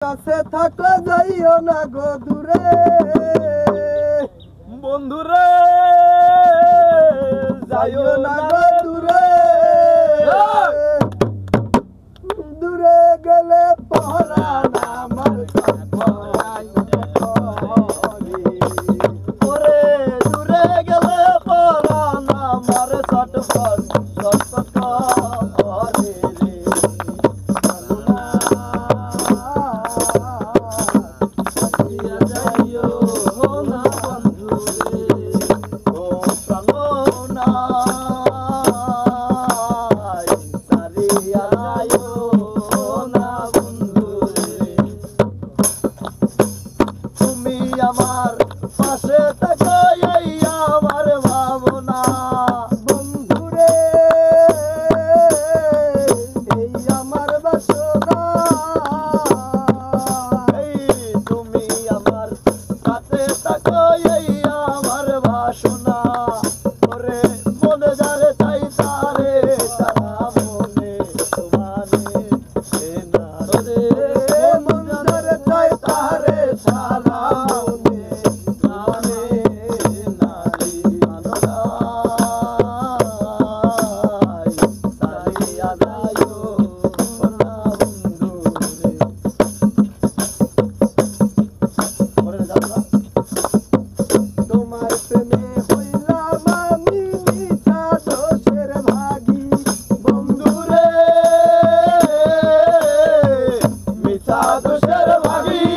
কাছে থাকলে যাইও না গো দূরে বন্ধুরে যাইও না গো দূরে দূরে গেলে পরাণ আমার ওরে দূরে গেলে পরাণ আমার ছটফট ছটফট করে রে যাইও না বন্ধুরে ও প্রাণনাই সারিয়া যাইও না বন্ধুরে তুমি আমার পাশে থাকো এই আমার ভাবনা বন্ধুরে এই আমার বাসনা এই তুমি আমার সাথে থাকো এই আমার বাসনা ওরে মনে যারে চাই তারে সারা মনে তোমারে না রে মন্দিরে চাই তারে সারা মনে নারে নারী মাননাই সারিয়া যাইও না বন্ধুরে ওরে যাবা তোমার প্রেমে হইলাম আমি মিছা দোষের ভাগী বন্ধুরে মিছা দোষের ভাগী